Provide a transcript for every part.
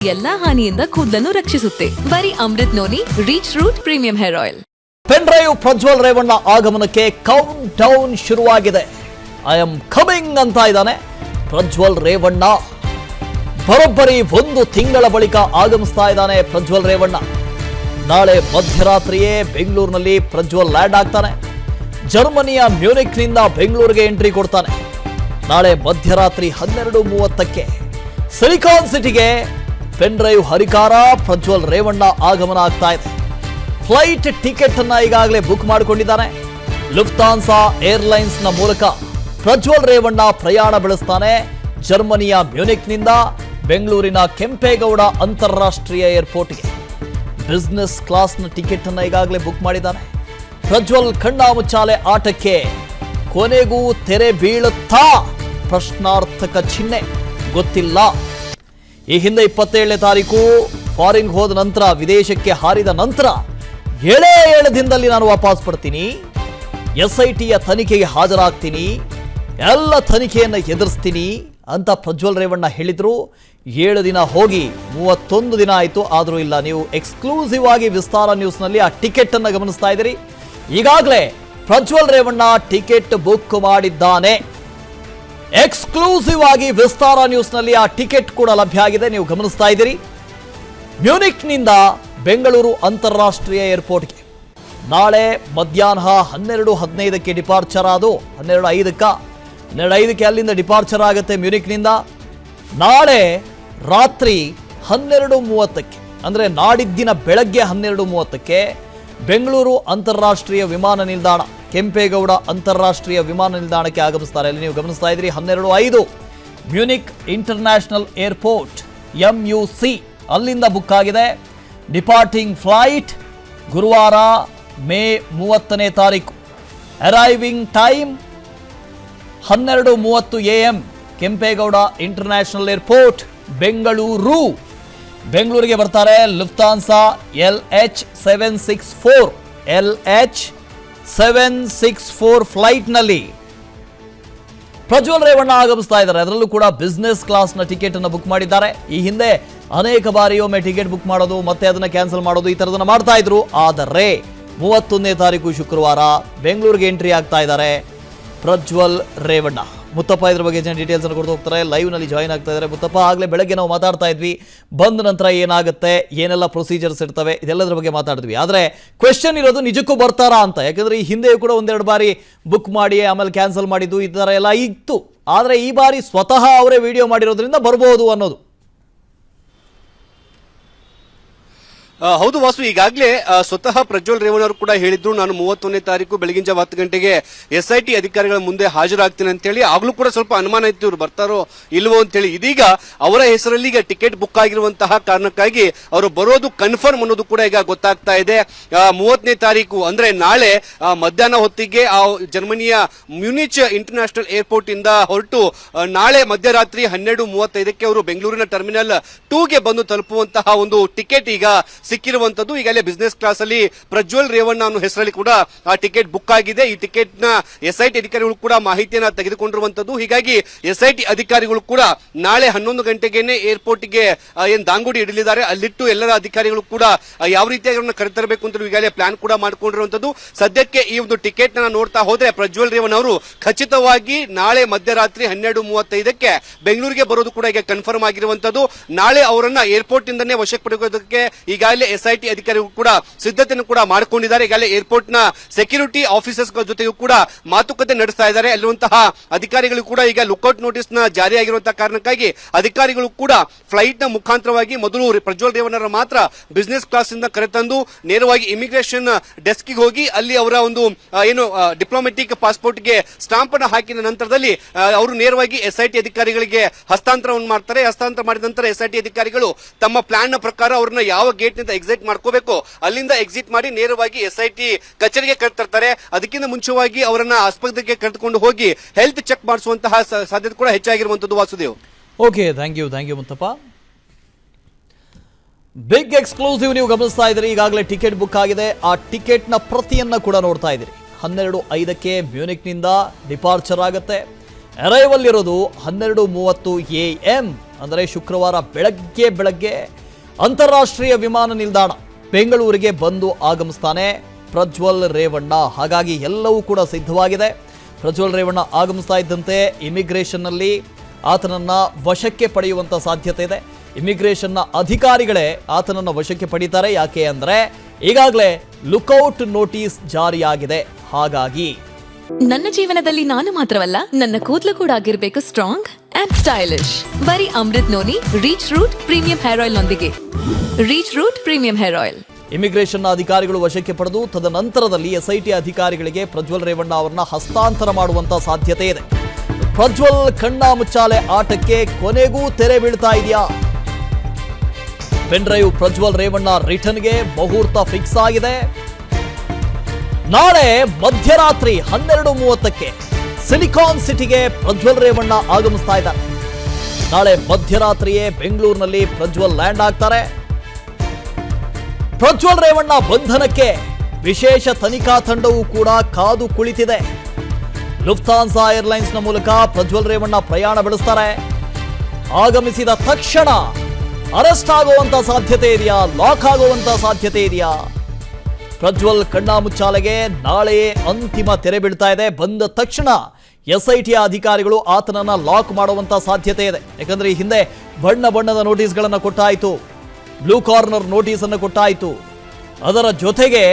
ಎಲ್ಲಾ ಹಾನಿಯಿಂದ ಕೂದಲನ್ನು ರಕ್ಷಿಸುತ್ತೆ. ಬರೀ Amrut noni reach root premium hair oil. Pen drive Prajwal Revanna ಆಗಮನಕ್ಕೆ ಕೌಂಟ್ ಡೌನ್ ಶುರುವಾಗಿದೆ. ಐ ಆಮ್ ಕಮಿಂಗ್ ಅಂತ ಇದ್ದಾನೆ ಪ್ರಜ್ವಲ್ ರೇವಣ್ಣ. ಬರೋಬ್ಬರಿ 1 ತಿಂಗಳ ಬಳಿಕ ಆಗಮಿಸ್ತಾ ಇದ್ದಾನೆ ಪ್ರಜ್ವಲ್ ರೇವಣ್ಣ. ನಾಳೆ ಮಧ್ಯರಾತ್ರಿಯೇ ಬೆಂಗಳೂರಿನಲ್ಲಿ ಪ್ರಜ್ವಲ್ ಲ್ಯಾಂಡ್ ಆಗ್ತಾನೆ. ಜರ್ಮನಿಯ ಮ್ಯೂನಿಕ್ನಿಂದ ಬೆಂಗಳೂರಿಗೆ ಎಂಟ್ರಿ ಕೊಡ್ತಾನೆ. ನಾಳೆ ಮಧ್ಯರಾತ್ರಿ 12:30ಕ್ಕೆ ಸಿಲಿಕಾನ್ ಸಿಟಿಗೆ ಪೆನ್ ಡ್ರೈವ್ ಹರಿಕಾರ ಪ್ರಜ್ವಲ್ ರೇವಣ್ಣ ಆಗಮನ ಆಗ್ತಾ ಇದೆ. ಫ್ಲೈಟ್ ಟಿಕೆಟ್ ಅನ್ನ ಈಗಾಗಲೇ ಬುಕ್ ಮಾಡಿಕೊಂಡಿದ್ದಾನೆ. ಲುಫ್ತಾನ್ಸಾ ಏರ್ಲೈನ್ಸ್ ನ ಮೂಲಕ ಪ್ರಜ್ವಲ್ ರೇವಣ್ಣ ಪ್ರಯಾಣ ಬೆಳೆಸ್ತಾನೆ. ಜರ್ಮನಿಯ ಮ್ಯೂನಿಕ್ನಿಂದ ಬೆಂಗಳೂರಿನ ಕೆಂಪೇಗೌಡ ಅಂತಾರಾಷ್ಟ್ರೀಯ ಏರ್ಪೋರ್ಟ್ಗೆ ಬಿಸಿನೆಸ್ ಕ್ಲಾಸ್ನ ಟಿಕೆಟ್ ಅನ್ನ ಈಗಾಗಲೇ ಬುಕ್ ಮಾಡಿದ್ದಾನೆ. ಪ್ರಜ್ವಲ್ ಕಣ್ಣಾಮುಚ್ಚಾಲೆ ಆಟಕ್ಕೆ ಕೊನೆಗೂ ತೆರೆ ಬೀಳುತ್ತಾ? ಪ್ರಶ್ನಾರ್ಥಕ ಚಿಹ್ನೆ. ಗೊತ್ತಿಲ್ಲ. ಈ ಹಿಂದೆ 27ನೇ ತಾರೀಕು ಫಾರಿನ್ ಹೋದ ನಂತರ, ವಿದೇಶಕ್ಕೆ ಹಾರಿದ ನಂತರ 7 ದಿನದಲ್ಲಿ ನಾನು ವಾಪಸ್ ಬರ್ತೀನಿ, SITಯ ತನಿಖೆಗೆ ಹಾಜರಾಗ್ತೀನಿ, ಎಲ್ಲ ತನಿಖೆಯನ್ನು ಎದುರಿಸ್ತೀನಿ ಅಂತ ಪ್ರಜ್ವಲ್ ರೇವಣ್ಣ ಹೇಳಿದ್ರು. 7 ದಿನ ಹೋಗಿ 31 ದಿನ ಆಯಿತು, ಆದರೂ ಇಲ್ಲ. ನೀವು ಎಕ್ಸ್ಕ್ಲೂಸಿವ್ ಆಗಿ ವಿಸ್ತಾರ ನ್ಯೂಸ್ನಲ್ಲಿ ಆ ಟಿಕೆಟ್ ಅನ್ನು ಗಮನಿಸ್ತಾ ಇದ್ದೀರಿ. ಈಗಾಗಲೇ ಪ್ರಜ್ವಲ್ ರೇವಣ್ಣ ಟಿಕೆಟ್ ಬುಕ್ ಮಾಡಿದ್ದಾನೆ. ಎಕ್ಸ್ಕ್ಲೂಸಿವ್ ಆಗಿ ವಿಸ್ತಾರ ನ್ಯೂಸ್ನಲ್ಲಿ ಆ ಟಿಕೆಟ್ ಕೂಡ ಲಭ್ಯ ಆಗಿದೆ, ನೀವು ಗಮನಿಸ್ತಾ ಇದ್ದೀರಿ. ಮ್ಯೂನಿಕ್ನಿಂದ ಬೆಂಗಳೂರು ಅಂತಾರಾಷ್ಟ್ರೀಯ ಏರ್ಪೋರ್ಟ್ಗೆ ನಾಳೆ ಮಧ್ಯಾಹ್ನ 12:15ಕ್ಕೆ ಡಿಪಾರ್ಚರ್ ಆದು 12:05ಕ್ಕೆ ಅಲ್ಲಿಂದ ಡಿಪಾರ್ಚರ್ ಆಗುತ್ತೆ ಮ್ಯೂನಿಕ್ನಿಂದ. ನಾಳೆ ರಾತ್ರಿ 12:30ಕ್ಕೆ ಅಂದರೆ ನಾಡಿದ್ದಿನ ಬೆಳಗ್ಗೆ 12:30ಕ್ಕೆ ಬೆಂಗಳೂರು ಅಂತಾರಾಷ್ಟ್ರೀಯ ವಿಮಾನ ನಿಲ್ದಾಣ, ಕೆಂಪೇಗೌಡ ಅಂತಾರಾಷ್ಟ್ರೀಯ ವಿಮಾನ ನಿಲ್ದಾಣಕ್ಕೆ ಆಗಮಿಸ್ತಾರೆ. ಅಲ್ಲಿ ನೀವು ಗಮನಿಸ್ತಾ ಇದ್ದೀರಿ 12:05 ಮ್ಯೂನಿಕ್ ಇಂಟರ್ನ್ಯಾಷನಲ್ ಏರ್ಪೋರ್ಟ್ MUC ಅಲ್ಲಿಂದ ಬುಕ್ ಆಗಿದೆ. ಡಿಪಾರ್ಟಿಂಗ್ ಫ್ಲೈಟ್ ಗುರುವಾರ ಮೇ 30ನೇ ತಾರೀಕು. Arriving time 12:30 AM Kempegowda international airport Bengaluru. ಬೆಂಗಳೂರಿಗೆ ಬರ್ತಾರೆ ಲುಫ್ತಾನ್ಸಾ LH764 ಫ್ಲೈಟ್ನಲ್ಲಿ ಪ್ರಜ್ವಲ್ ರೇವಣ್ಣ ಆಗಮಿಸ್ತಾ ಇದ್ದಾರೆ. ಅದರಲ್ಲೂ ಕೂಡ ಬಿಸಿನೆಸ್ ಕ್ಲಾಸ್ನ ಟಿಕೆಟ್ ಅನ್ನು ಬುಕ್ ಮಾಡಿದ್ದಾರೆ. ಈ ಹಿಂದೆ ಅನೇಕ ಬಾರಿ ಒಮ್ಮೆ ಟಿಕೆಟ್ ಬುಕ್ ಮಾಡೋದು, ಮತ್ತೆ ಅದನ್ನ ಕ್ಯಾನ್ಸಲ್ ಮಾಡೋದು, ಈ ಥರದನ್ನ ಮಾಡ್ತಾ ಇದ್ರು. ಆದರೆ 31ನೇ ತಾರೀಕು ಶುಕ್ರವಾರ ಬೆಂಗಳೂರಿಗೆ ಎಂಟ್ರಿ ಆಗ್ತಾ ಇದ್ದಾರೆ ಪ್ರಜ್ವಲ್ ರೇವಣ್ಣ. ಮುತ್ತಪ್ಪ ಇದ್ರ ಬಗ್ಗೆ ಡೀಟೇಲ್ಸ್ ಅನ್ನು ಕೊಡ್ತಾ ಹೋಗ್ತಾರೆ. ಲೈವ್ ನಲ್ಲಿ ಜಾಯ್ನ್ ಆಗ್ತಾ ಇದ್ದಾರೆ. ಮುತ್ತಪ್ಪ, ಆಗಲೇ ಬೆಳಗ್ಗೆ ನಾವು ಮಾತಾಡ್ತಾ ಇದ್ವಿ, ಬಂದ ನಂತರ ಏನಾಗುತ್ತೆ, ಏನೆಲ್ಲ ಪ್ರೊಸೀಜರ್ಸ್ ಇರ್ತವೆ, ಇದೆಲ್ಲದರ ಬಗ್ಗೆ ಮಾತಾಡಿದ್ವಿ. ಆದರೆ ಕ್ವೆಶ್ಚನ್ ಇರೋದು ನಿಜಕ್ಕೂ ಬರ್ತಾರಾ ಅಂತ. ಯಾಕಂದ್ರೆ ಈ ಹಿಂದೆಯೂ ಕೂಡ 1-2 ಬಾರಿ ಬುಕ್ ಮಾಡಿ ಆಮೇಲೆ ಕ್ಯಾನ್ಸಲ್ ಮಾಡಿದ್ದು ಈ ಥರ ಎಲ್ಲ ಇತ್ತು. ಆದರೆ ಈ ಬಾರಿ ಸ್ವತಃ ಅವರೇ ವಿಡಿಯೋ ಮಾಡಿರೋದ್ರಿಂದ ಬರ್ಬೋದು ಅನ್ನೋದು. ಹೌದು ವಾಸು, ಈಗಾಗಲೇ ಸ್ವತಃ ಪ್ರಜ್ವಲ್ ರೇವಣ್ಣ ಅವರು ಕೂಡ ಹೇಳಿದ್ರು, ನಾನು 31ನೇ ತಾರೀಕು ಬೆಳಗಿನ ಜಾವ 10 ಗಂಟೆಗೆ SIT ಅಧಿಕಾರಿಗಳ ಮುಂದೆ ಹಾಜರಾಗ್ತೀನಿ ಅಂತ ಹೇಳಿ. ಆಗ್ಲೂ ಕೂಡ ಸ್ವಲ್ಪ ಅನುಮಾನ ಇತ್ತು, ಇವ್ರು ಬರ್ತಾರೋ ಇಲ್ವೋ ಅಂತ ಹೇಳಿ. ಇದೀಗ ಅವರ ಹೆಸರಲ್ಲಿ ಈಗ ಟಿಕೆಟ್ ಬುಕ್ ಆಗಿರುವಂತಹ ಕಾರಣಕ್ಕಾಗಿ ಅವರು ಬರೋದು ಕನ್ಫರ್ಮ್ ಅನ್ನೋದು ಕೂಡ ಈಗ ಗೊತ್ತಾಗ್ತಾ ಇದೆ. 30ನೇ ತಾರೀಕು ಅಂದ್ರೆ ನಾಳೆ ಮಧ್ಯಾಹ್ನ ಹೊತ್ತಿಗೆ ಆ ಜರ್ಮನಿಯ ಮ್ಯೂನಿಚ್ ಇಂಟರ್ನ್ಯಾಷನಲ್ ಏರ್ಪೋರ್ಟ್ ಇಂದ ಹೊರಟು ನಾಳೆ ಮಧ್ಯರಾತ್ರಿ 12:35ಕ್ಕೆ ಅವರು ಬೆಂಗಳೂರಿನ ಟರ್ಮಿನಲ್ 2ಗೆ ಬಂದು ತಲುಪುವಂತಹ ಒಂದು ಟಿಕೆಟ್ ಈಗ ಸಿಕ್ಕಿರುವಂತದ್ದು. ಈಗಲೇ ಬಿಸಿನೆಸ್ ಕ್ಲಾಸ್ ಅಲ್ಲಿ ಪ್ರಜ್ವಲ್ ರೇವಣ್ಣ ಅನ್ನೋ ಹೆಸರಲ್ಲಿ ಕೂಡ ಆ ಟಿಕೆಟ್ ಬುಕ್ ಆಗಿದೆ. ಈ ಟಿಕೆಟ್ ನ SIT ಅಧಿಕಾರಿಗಳು ಕೂಡ ಮಾಹಿತಿಯನ್ನ ತೆಗೆದುಕೊಂಡಿರುವಂತದ್ದು. ಹೀಗಾಗಿ SIT ಅಧಿಕಾರಿಗಳು ಕೂಡ ನಾಳೆ 11 ಗಂಟೆಗೆನೆ ಏರ್ಪೋರ್ಟ್ ಗೆ ಏನ್ ದಾಂಗುಡಿ ಇಡಲಿದ್ದಾರೆ. ಅಲ್ಲಿಟ್ಟು ಎಲ್ಲರ ಅಧಿಕಾರಿಗಳು ಕೂಡ ಯಾವ ರೀತಿಯಾಗಿ ಅವರನ್ನು ಕರೆತರಬೇಕು ಅಂತ ಈಗಾಗಲೇ ಪ್ಲಾನ್ ಕೂಡ ಮಾಡಿಕೊಂಡಿರುವಂತದ್ದು. ಸದ್ಯಕ್ಕೆ ಈ ಒಂದು ಟಿಕೆಟ್ ನ ನೋಡ್ತಾ ಹೋದ್ರೆ ಪ್ರಜ್ವಲ್ ರೇವಣ್ಣ ಅವರು ಖಚಿತವಾಗಿ ನಾಳೆ ಮಧ್ಯರಾತ್ರಿ 12:35ಕ್ಕೆ ಬೆಂಗಳೂರಿಗೆ ಬರೋದು ಕೂಡ ಈಗ ಕನ್ಫರ್ಮ್ ಆಗಿರುವಂತದ್ದು. ನಾಳೆ ಅವರನ್ನ ಏರ್ಪೋರ್ಟ್ ಇಂದನೇ ವಶಕ್ಕೆ ಪಡೆದುಕೊಳ್ಳೋದಕ್ಕೆ ಈಗಾಗಲೇ SIT ಅಧಿಕಾರಿಗಳು ಕೂಡ ಸಿದ್ಧತೆಯನ್ನು ಕೂಡ ಮಾಡಿಕೊಂಡಿದ್ದಾರೆ. ಈಗಾಗಲೇ ಏರ್ಪೋರ್ಟ್ ನ ಸೆಕ್ಯೂರಿಟಿ ಆಫೀಸರ್ಸ್ ಜೊತೆಗೂ ಕೂಡ ಮಾತುಕತೆ ನಡೆಸ್ತಾ ಇದ್ದಾರೆ. ಅಲ್ಲಿರುವಂತಹ ಅಧಿಕಾರಿಗಳು ಕೂಡ ಈಗ ಲುಕ್ಔಟ್ ನೋಟಿಸ್ ನ ಜಾರಿಯಾಗಿರುವಂತಹ ಕಾರಣಕ್ಕಾಗಿ ಅಧಿಕಾರಿಗಳು ಕೂಡ ಫ್ಲೈಟ್ ನ ಮುಖಾಂತರವಾಗಿ ಮೊದಲು ಪ್ರಜ್ವಲ್ ರೇವಣ್ಣ ಮಾತ್ರ ಬಿಸಿನೆಸ್ ಕ್ಲಾಸ್ ಇಂದ ಕರೆತಂದು ನೇರವಾಗಿ ಇಮಿಗ್ರೇಷನ್ ಡೆಸ್ಕ್ ಗೆ ಹೋಗಿ ಅಲ್ಲಿ ಅವರ ಒಂದು ಏನು ಡಿಪ್ಲೊಮೆಟಿಕ್ ಪಾಸ್ಪೋರ್ಟ್ ಗೆ ಸ್ಟಾಂಪ್ ಅನ್ನು ಹಾಕಿದ ನಂತರದಲ್ಲಿ ಅವರು ನೇರವಾಗಿ SIT ಅಧಿಕಾರಿಗಳಿಗೆ ಹಸ್ತಾಂತರವನ್ನು ಮಾಡ್ತಾರೆ. ಹಸ್ತಾಂತರ ಮಾಡಿದ ನಂತರ SIT ಅಧಿಕಾರಿಗಳು ತಮ್ಮ ಪ್ಲಾನ್ ನ ಪ್ರಕಾರ ಅವರನ್ನ ಯಾವ ಗೇಟ್ ನಿಂದ ಎಕ್ಸಿಟ್ ಮಾಡ್ಕೋಬೇಕು ಅಲ್ಲಿಂದ ಎಕ್ಸಿಟ್ ಮಾಡಿ ನೇರವಾಗಿ SIT ಕಚೇರಿಗೆ ಕರೆತರ್ತಾರೆ. ಅದಕ್ಕಿಂತ ಮುಂಚೆವಾಗಿ ಅವರನ್ನ ಆಸ್ಪತ್ರೆಗೆ ಕರೆದುಕೊಂಡು ಹೋಗಿ ಹೆಲ್ತ್ ಚೆಕ್ ಮಾಡಿಸುವಂತಹ ಸಾಧ್ಯತೆ ಕೂಡ ಹೆಚ್ಚಾಗಿರುವಂತದ್ದು. Vasudev, okay, thank you Muthappa. Big exclusive ನೀವು ಗಮನಿಸ್ತಾ ಇದ್ದೀರಿ. ಈಗಾಗಲೇ ಟಿಕೆಟ್ ಬುಕ್ ಆಗಿದೆ. ಆ ಟಿಕೆಟ್ ನ ಪ್ರತಿಯನ್ನ ಕೂಡ ನೋಡ್ತಾ ಇದ್ದೀರಿ. 12:05ಕ್ಕೆ ಮ್ಯೂನಿಕ್ನಿಂದ ಡಿಪಾರ್ಚರ್ ಆಗುತ್ತೆ. ಅರೈವಲ್ ಇರೋದು 12:30 AM ಅಂದರೆ ಶುಕ್ರವಾರ ಬೆಳಗ್ಗೆ ಅಂತಾರಾಷ್ಟ್ರೀಯ ವಿಮಾನ ನಿಲ್ದಾಣ ಬೆಂಗಳೂರಿಗೆ ಬಂದು ಆಗಮಿಸ್ತಾನೆ ಪ್ರಜ್ವಲ್ ರೇವಣ್ಣ. ಹಾಗಾಗಿ ಎಲ್ಲವೂ ಕೂಡ ಸಿದ್ಧವಾಗಿದೆ. ಪ್ರಜ್ವಲ್ ರೇವಣ್ಣ ಆಗಮಿಸ್ತಾ ಇದ್ದಂತೆ ಇಮಿಗ್ರೇಷನ್ನಲ್ಲಿ ಆತನನ್ನು ವಶಕ್ಕೆ ಪಡೆಯುವಂಥ ಸಾಧ್ಯತೆ ಇದೆ. ಇಮಿಗ್ರೇಷನ್ನ ಅಧಿಕಾರಿಗಳೇ ಆತನನ್ನು ವಶಕ್ಕೆ ಪಡೀತಾರೆ. ಯಾಕೆ ಅಂದರೆ ಈಗಾಗಲೇ ಲುಕೌಟ್ ನೋಟಿಸ್ ಜಾರಿಯಾಗಿದೆ. ಹಾಗಾಗಿ ನನ್ನ ಜೀವನದಲ್ಲಿ ನಾನು ಮಾತ್ರವಲ್ಲ, ನನ್ನ ಕೂದಲು ಕೂಡ ಆಗಿರ್ಬೇಕು ಸ್ಟ್ರಾಂಗ್ ಅಂಡ್ ಸ್ಟೈಲಿಶ್. ಬರೀ Amrut noni reach root premium hair oil ನೊಂದಿಗೆ. Reach root premium hair oil. ಇಮಿಗ್ರೇಷನ್ನ ಅಧಿಕಾರಿಗಳು ವಶಕ್ಕೆ ಪಡೆದು ತದನಂತರದಲ್ಲಿ ಎಸ್ಐಟಿ ಅಧಿಕಾರಿಗಳಿಗೆ ಪ್ರಜ್ವಲ್ ರೇವಣ್ಣ ಅವರನ್ನ ಹಸ್ತಾಂತರ ಮಾಡುವಂತ ಸಾಧ್ಯತೆ ಇದೆ. ಪ್ರಜ್ವಲ್ ಕಣ್ಣ ಮುಚ್ಚಾಲೆ ಆಟಕ್ಕೆ ಕೊನೆಗೂ ತೆರೆ ಬೀಳ್ತಾ ಇದೆಯಾ? ಪೆನ್ ಡ್ರೈವ್ ಪ್ರಜ್ವಲ್ ರೇವಣ್ಣ ರಿಟರ್ನ್ಗೆ ಮುಹೂರ್ತ ಫಿಕ್ಸ್ ಆಗಿದೆ. ನಾಳೆ ಮಧ್ಯರಾತ್ರಿ 12:30ಕ್ಕೆ ಸಿಲಿಕಾನ್ ಸಿಟಿಗೆ ಪ್ರಜ್ವಲ್ ರೇವಣ್ಣ ಆಗಮಿಸ್ತಾ ಇದ್ದಾರೆ. ನಾಳೆ ಮಧ್ಯರಾತ್ರಿಯೇ ಬೆಂಗಳೂರಿನಲ್ಲಿ ಪ್ರಜ್ವಲ್ ಲ್ಯಾಂಡ್ ಆಗ್ತಾರೆ. ಪ್ರಜ್ವಲ್ ರೇವಣ್ಣ ಬಂಧನಕ್ಕೆ ವಿಶೇಷ ತನಿಖಾ ತಂಡವೂ ಕೂಡ ಕಾದು ಕುಳಿತಿದೆ. ಲುಫ್ತಾನ್ಸಾ ಏರ್ಲೈನ್ಸ್ನ ಮೂಲಕ ಪ್ರಜ್ವಲ್ ರೇವಣ್ಣ ಪ್ರಯಾಣ ಬೆಳೆಸ್ತಾರೆ. ಆಗಮಿಸಿದ ತಕ್ಷಣ ಅರೆಸ್ಟ್ ಆಗುವಂತ ಸಾಧ್ಯತೆ ಇದೆಯಾ? ಲಾಕ್ ಆಗುವಂತ ಸಾಧ್ಯತೆ ಇದೆಯಾ? ಪ್ರಜ್ವಲ್ ಕಣ್ಣ ಮುಚ್ಚಾಲೆಗೆ ನಾಳೆಯೇ ಅಂತಿಮ ತೆರೆ ಬೀಳ್ತಾ ಇದೆ. ಬಂದ ತಕ್ಷಣ ಎಸ್ಐಟಿಯ ಅಧಿಕಾರಿಗಳು ಆತನನ್ನ ಲಾಕ್ ಮಾಡುವಂತ ಸಾಧ್ಯತೆ ಇದೆ. ಯಾಕಂದ್ರೆ ಈ ಹಿಂದೆ ಬಣ್ಣದ ನೋಟಿಸ್ಗಳನ್ನು ಕೊಟ್ಟಾಯಿತು, ಬ್ಲೂ ಕಾರ್ನರ್ ನೋಟಿಸ್ ಅನ್ನು ಕೊಟ್ಟಾಯಿತು. ಅದರ ಜೊತೆಗೆ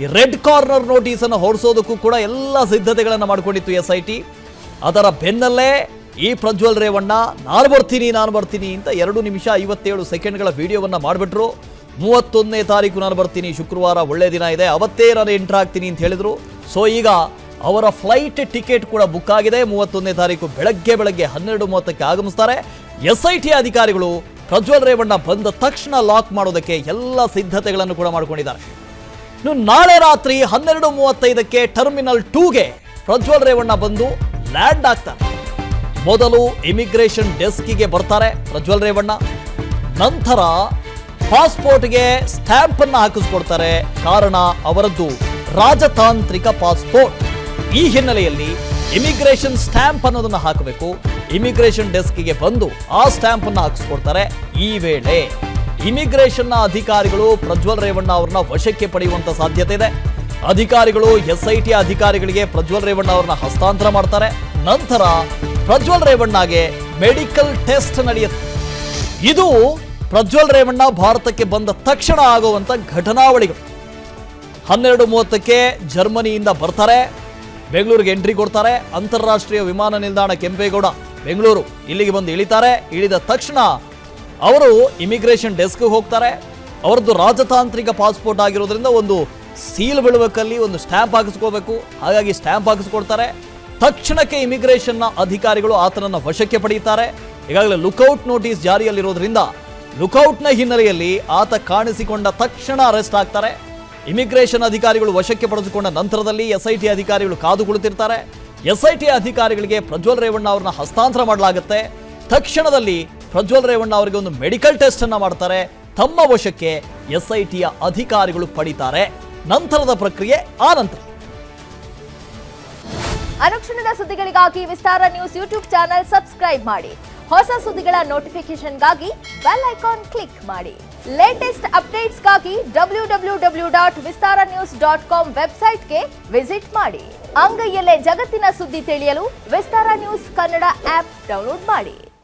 ಈ ರೆಡ್ ಕಾರ್ನರ್ ನೋಟಿಸ್ ಅನ್ನು ಹೊರಡಿಸೋದಕ್ಕೂ ಕೂಡ ಎಲ್ಲ ಸಿದ್ಧತೆಗಳನ್ನು ಮಾಡಿಕೊಂಡಿತ್ತು ಎಸ್ಐಟಿ. ಅದರ ಬೆನ್ನಲ್ಲೇ ಈ ಪ್ರಜ್ವಲ್ ರೇವಣ್ಣ ನಾನು ಬರ್ತೀನಿ ಅಂತ 2 ನಿಮಿಷ 57 ಸೆಕೆಂಡ್ಗಳ ವಿಡಿಯೋವನ್ನು ಮಾಡಿಬಿಟ್ರು. 31ನೇ ತಾರೀಕು ನಾನು ಬರ್ತೀನಿ, ಶುಕ್ರವಾರ ಒಳ್ಳೆ ದಿನ ಇದೆ, ಅವತ್ತೇ ನಾನು ಎಂಟರ್ ಆಗ್ತೀನಿ ಅಂತ ಹೇಳಿದ್ರು. ಸೊ ಈಗ ಅವರ ಫ್ಲೈಟ್ ಟಿಕೆಟ್ ಕೂಡ ಬುಕ್ ಆಗಿದೆ. 31ನೇ ತಾರೀಕು ಬೆಳಗ್ಗೆ 12:30ಕ್ಕೆ ಆಗಮಿಸ್ತಾರೆ. ಎಸ್ಐಟಿ ಅಧಿಕಾರಿಗಳು ಪ್ರಜ್ವಲ್ ರೇವಣ್ಣ ಬಂದ ತಕ್ಷಣ ಲಾಕ್ ಮಾಡೋದಕ್ಕೆ ಎಲ್ಲ ಸಿದ್ಧತೆಗಳನ್ನು ಕೂಡ ಮಾಡಿಕೊಂಡಿದ್ದಾರೆ. ಇನ್ನು ನಾಳೆ ರಾತ್ರಿ 12:35ಕ್ಕೆ ಟರ್ಮಿನಲ್ 2ಗೆ ಪ್ರಜ್ವಲ್ ರೇವಣ್ಣ ಬಂದು ಲ್ಯಾಂಡ್ ಆಗ್ತಾರೆ. ಮೊದಲು ಇಮಿಗ್ರೇಷನ್ ಡೆಸ್ಕಿಗೆ ಬರ್ತಾರೆ ಪ್ರಜ್ವಲ್ ರೇವಣ್ಣ. ನಂತರ ಪಾಸ್ಪೋರ್ಟ್ಗೆ ಸ್ಟ್ಯಾಂಪ್ ಅನ್ನು ಹಾಕಿಸ್ಕೊಡ್ತಾರೆ. ಕಾರಣ ಅವರದ್ದು ರಾಜತಾಂತ್ರಿಕ ಪಾಸ್ಪೋರ್ಟ್. ಈ ಹಿನ್ನೆಲೆಯಲ್ಲಿ ಇಮಿಗ್ರೇಷನ್ ಸ್ಟ್ಯಾಂಪ್ ಅನ್ನೋದನ್ನ ಹಾಕಬೇಕು. ಇಮಿಗ್ರೇಷನ್ ಡೆಸ್ಕಿಗೆ ಬಂದು ಆ ಸ್ಟ್ಯಾಂಪ್ ಅನ್ನು ಹಾಕಿಸ್ಕೊಡ್ತಾರೆ. ಈ ವೇಳೆ ಇಮಿಗ್ರೇಷನ್ನ ಅಧಿಕಾರಿಗಳು ಪ್ರಜ್ವಲ್ ರೇವಣ್ಣ ಅವರನ್ನ ವಶಕ್ಕೆ ಪಡೆಯುವಂತ ಸಾಧ್ಯತೆ ಇದೆ. ಅಧಿಕಾರಿಗಳು ಎಸ್ಐಟಿ ಅಧಿಕಾರಿಗಳಿಗೆ ಪ್ರಜ್ವಲ್ ರೇವಣ್ಣ ಅವರನ್ನ ಹಸ್ತಾಂತರ ಮಾಡ್ತಾರೆ. ನಂತರ ಪ್ರಜ್ವಲ್ ರೇವಣ್ಣಗೆ ಮೆಡಿಕಲ್ ಟೆಸ್ಟ್ ನಡೆಯುತ್ತೆ. ಇದು ಪ್ರಜ್ವಲ್ ರೇವಣ್ಣ ಭಾರತಕ್ಕೆ ಬಂದ ತಕ್ಷಣ ಆಗುವಂತ ಘಟನಾವಳಿಗಳು. 12:30ಕ್ಕೆ ಜರ್ಮನಿಯಿಂದ ಬರ್ತಾರೆ, ಬೆಂಗಳೂರಿಗೆ ಎಂಟ್ರಿ ಕೊಡ್ತಾರೆ. ಅಂತಾರಾಷ್ಟ್ರೀಯ ವಿಮಾನ ನಿಲ್ದಾಣ ಕೆಂಪೇಗೌಡ ಬೆಂಗಳೂರು, ಇಲ್ಲಿಗೆ ಬಂದು ಇಳಿತಾರೆ. ಇಳಿದ ತಕ್ಷಣ ಅವರು ಇಮಿಗ್ರೇಷನ್ ಡೆಸ್ಕ್ಗೆ ಹೋಗ್ತಾರೆ. ಅವರದ್ದು ರಾಜತಾಂತ್ರಿಕ ಪಾಸ್ಪೋರ್ಟ್ ಆಗಿರೋದ್ರಿಂದ ಒಂದು ಸೀಲ್ ಬೀಳಬೇಕಲ್ಲಿ, ಒಂದು ಸ್ಟ್ಯಾಂಪ್ ಹಾಕಿಸ್ಕೋಬೇಕು. ಹಾಗಾಗಿ ಸ್ಟ್ಯಾಂಪ್ ಹಾಕಿಸ್ಕೊಡ್ತಾರೆ. ತಕ್ಷಣಕ್ಕೆ ಇಮಿಗ್ರೇಷನ್ನ ಅಧಿಕಾರಿಗಳು ಆತನನ್ನು ವಶಕ್ಕೆ ಪಡೆಯುತ್ತಾರೆ. ಈಗಾಗಲೇ ಲುಕೌಟ್ ನೋಟಿಸ್ ಜಾರಿಯಲ್ಲಿರೋದ್ರಿಂದ ಲುಕೌಟ್ನ ಹಿನ್ನೆಲೆಯಲ್ಲಿ ಆತ ಕಾಣಿಸಿಕೊಂಡ ತಕ್ಷಣ ಅರೆಸ್ಟ್ ಆಗ್ತಾರೆ. ಇಮಿಗ್ರೇಷನ್ ಅಧಿಕಾರಿಗಳು ವಶಕ್ಕೆ ಪಡೆದುಕೊಂಡ ನಂತರದಲ್ಲಿ ಎಸ್ಐಟಿ ಅಧಿಕಾರಿಗಳು ಕಾದು ಕುಳಿತಿರ್ತಾರೆ. ಎಸ್ಐಟಿ ಅಧಿಕಾರಿಗಳಿಗೆ ಪ್ರಜ್ವಲ್ ರೇವಣ್ಣ ಅವರನ್ನ ಹಸ್ತಾಂತರ ಮಾಡಲಾಗುತ್ತೆ. ತಕ್ಷಣದಲ್ಲಿ ಪ್ರಜ್ವಲ್ ರೇವಣ್ಣ ಅವರಿಗೆ ಒಂದು ಮೆಡಿಕಲ್ ಟೆಸ್ಟ್ ಅನ್ನ ಮಾಡ್ತಾರೆ. ತಮ್ಮ ವಶಕ್ಕೆ ಎಸ್ಐಟಿಯ ಅಧಿಕಾರಿಗಳು ಪಡಿತಾರೆ. ನಂತರದ ಪ್ರಕ್ರಿಯೆ ಆ ನಂತರ. ಅನುಕ್ಷಣದ ಸುದ್ದಿಗಳಿಗಾಗಿ ವಿಸ್ತಾರ ನ್ಯೂಸ್ ಯೂಟ್ಯೂಬ್ ಚಾನೆಲ್ ಸಬ್ಸ್ಕ್ರೈಬ್ ಮಾಡಿ. ಹೊಸ ಸುದ್ದಿಗಳ ನೋಟಿಫಿಕೇಶನ್ಗಾಗಿ ಬೆಲ್ ಐಕಾನ್ ಕ್ಲಿಕ್ ಮಾಡಿ. ಲೇಟೆಸ್ಟ್ ಅಪ್ಡೇಟ್ಸ್ಗಾಗಿ www.vistaranews.com ವೆಬ್ಸೈಟ್ಗೆ ವಿಸಿಟ್ ಮಾಡಿ. ಅಂಗೈಯಲ್ಲೇ ಜಗತ್ತಿನ ಸುದ್ದಿ ತಿಳಿಯಲು ವಿಸ್ತಾರ ನ್ಯೂಸ್ ಕನ್ನಡ ಆಪ್ ಡೌನ್ಲೋಡ್ ಮಾಡಿ.